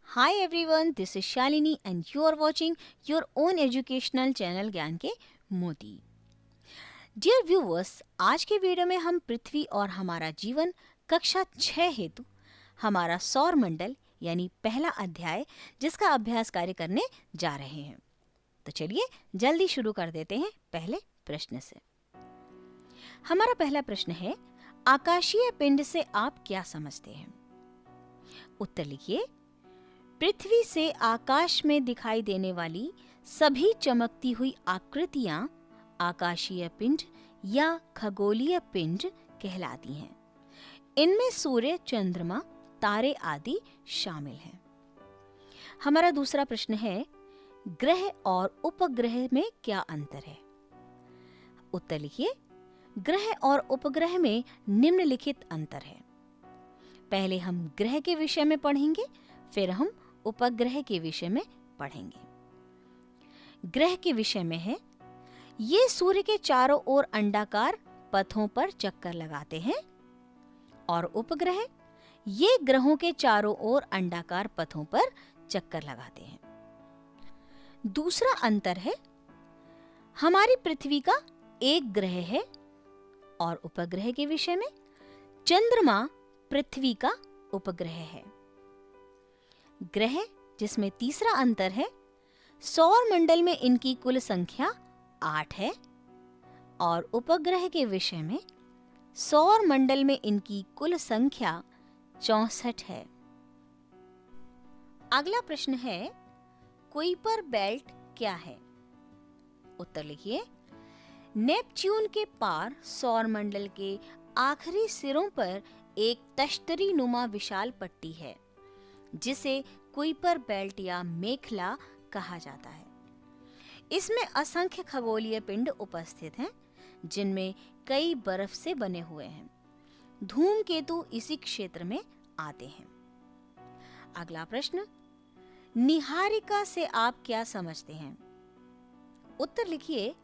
Hi everyone, this is Shalini and you are watching your own educational channel ज्ञान के मोती। Dear viewers, आज के वीडियो में हम पृथ्वी और हमारा जीवन कक्षा 6 हेतु हमारा सौर मंडल यानी पहला अध्याय जिसका अभ्यास कार्य करने जा रहे हैं। तो चलिए जल्दी शुरू कर देते हैं पहले प्रश्न से। हमारा पहला प्रश्न है, आकाशीय पिंड से आप क्या समझते हैं? उत्तर लिखिए। पृथ्वी से आकाश में दिखाई देने वाली सभी चमकती हुई आकृतियां आकाशीय पिंड या खगोलीय पिंड कहलाती हैं। इनमें सूर्य, चंद्रमा, तारे आदि शामिल हैं। हमारा दूसरा प्रश्न है, ग्रह और उपग्रह में क्या अंतर है? उत्तर लिखिए। ग्रह और उपग्रह में निम्नलिखित अंतर है। पहले हम ग्रह के विषय में पढ़ेंगे, फिर हम उपग्रह के विषय में पढ़ेंगे। ग्रह के विषय में है, ये सूर्य के चारों ओर अंडाकार पथों पर चक्कर लगाते हैं। और उपग्रह, ये ग्रहों के चारों ओर अंडाकार पथों पर चक्कर लगाते हैं। दूसरा अंतर है, हमारी पृथ्वी का एक ग्रह है और उपग्रह के विषय में चंद्रमा पृथ्वी का उपग्रह है। ग्रह, जिसमें तीसरा अंतर है, सौर मंडल में इनकी कुल संख्या 8 है और उपग्रह के विषय में सौर मंडल में इनकी कुल संख्या 64 है। अगला प्रश्न है, कुइपर बेल्ट क्या है? उत्तर लिखिए। नेपच्यून के पार सौर मंडल के आखिरी सिरों पर एक तश्तरी नुमा विशाल पट्टी है जिसे कुइपर बेल्ट या मेखला कहा जाता है। इसमें असंख्य खगोलीय पिंड उपस्थित हैं जिनमें कई बर्फ से बने हुए हैं। धूमकेतु इसी क्षेत्र में आते हैं। अगला प्रश्न, निहारिका से आप क्या समझते हैं? उत्तर लिखिए।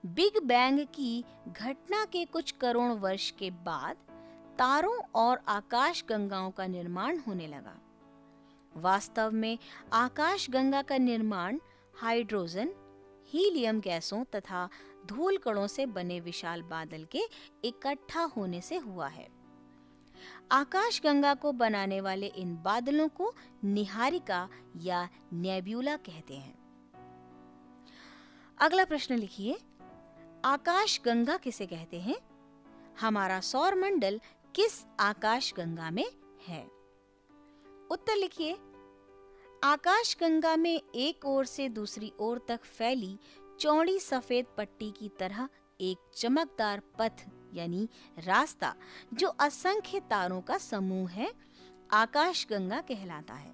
बिग बैंग की घटना के कुछ करोड़ वर्ष के बाद तारों और आकाश गंगाओं का निर्माण होने लगा। वास्तव में आकाश गंगा का निर्माण हाइड्रोजन, हीलियम गैसों तथा धूल कणों से बने विशाल बादल के इकट्ठा होने से हुआ है। आकाश गंगा को बनाने वाले इन बादलों को निहारिका या नेब्यूला कहते हैं। अगला प्रश्न लिखिए, आकाश गंगा किसे कहते हैं? हमारा सौर मंडल किस आकाश गंगा में है? उत्तर लिखिए। आकाश गंगा में एक ओर से दूसरी ओर तक फैली चौड़ी सफेद पट्टी की तरह एक चमकदार पथ यानी रास्ता जो असंख्य तारों का समूह है, आकाश गंगा कहलाता है।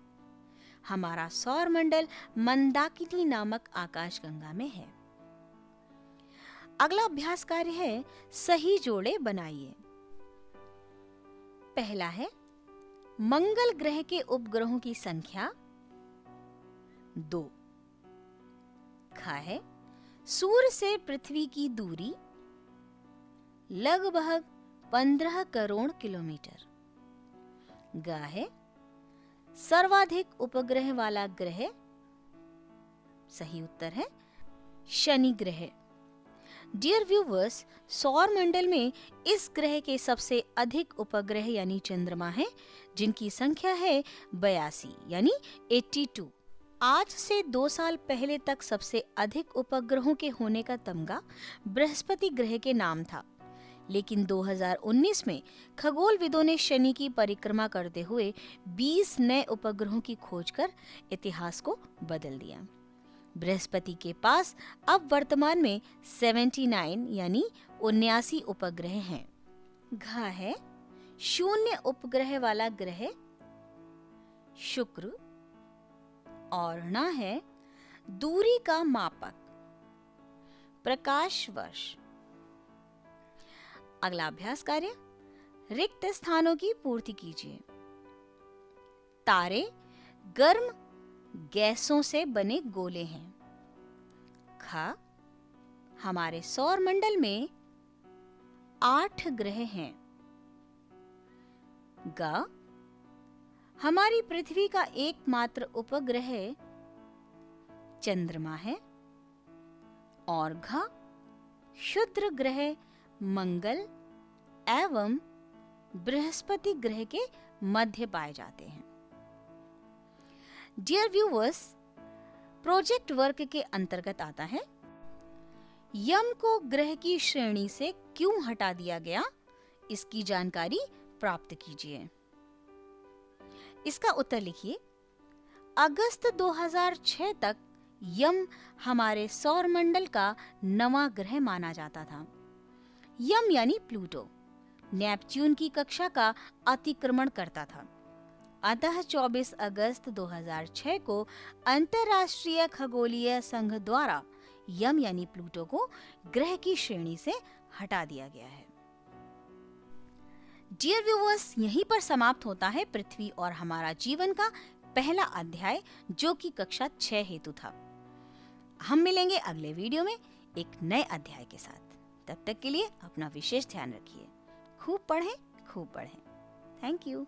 हमारा सौर मंडल मंदाकिनी नामक आकाश गंगा में है। अगला अभ्यास कार्य है, सही जोड़े बनाइए। पहला है, मंगल ग्रह के उपग्रहों की संख्या 2। खा है, सूर्य से पृथ्वी की दूरी लगभग 15 करोड़ किलोमीटर। गा है, सर्वाधिक उपग्रह वाला ग्रह, सही उत्तर है शनि ग्रह। डियर व्यूवर्स, सौर मंडल में इस ग्रह के सबसे अधिक उपग्रह यानी चंद्रमा हैं जिनकी संख्या है 82 यानी 82। आज से 2 साल पहले तक सबसे अधिक उपग्रहों के होने का तमगा बृहस्पति ग्रह के नाम था, लेकिन 2019 में खगोलविदों ने शनि की परिक्रमा करते हुए 20 नए उपग्रहों की खोज कर इतिहास को बदल दिया। बृहस्पति के पास अब वर्तमान में 79 यानी 79 उपग्रह हैं। घा है, शून्य उपग्रह वाला ग्रह शुक्र। और ना है, दूरी का मापक प्रकाश वर्ष। अगला अभ्यास कार्य, रिक्त स्थानों की पूर्ति कीजिए। तारे गर्म गैसों से बने गोले हैं। खा, हमारे सौर मंडल में 8 ग्रह हैं। गा, हमारी पृथ्वी का एकमात्र उपग्रह चंद्रमा है और ग्रह क्षुद्र ग्रह मंगल एवं बृहस्पति ग्रह के मध्य पाए जाते हैं। डियर व्यूअर्स, प्रोजेक्ट वर्क के अंतर्गत आता है यम को ग्रह की श्रेणी से क्यों हटा दिया गया, इसकी जानकारी प्राप्त कीजिए। इसका उत्तर लिखिए। अगस्त 2006 तक यम हमारे सौर मंडल का नवा ग्रह माना जाता था। यम यानी प्लूटो नेपच्यून की कक्षा का अतिक्रमण करता था। अतः 24 अगस्त 2006 को अंतर्राष्ट्रीय खगोलीय संघ द्वारा यम यानी प्लूटो को ग्रह की श्रेणी से हटा दिया गया है। डियर व्यूअर्स, यहीं पर समाप्त होता है पृथ्वी और हमारा जीवन का पहला अध्याय, जो कि कक्षा 6 हेतु था। हम मिलेंगे अगले वीडियो में एक नए अध्याय के साथ। तब तक के लिए अपना विशेष ध्यान रखिए। खूब पढ़ें, खूब पढ़ें। Thank you.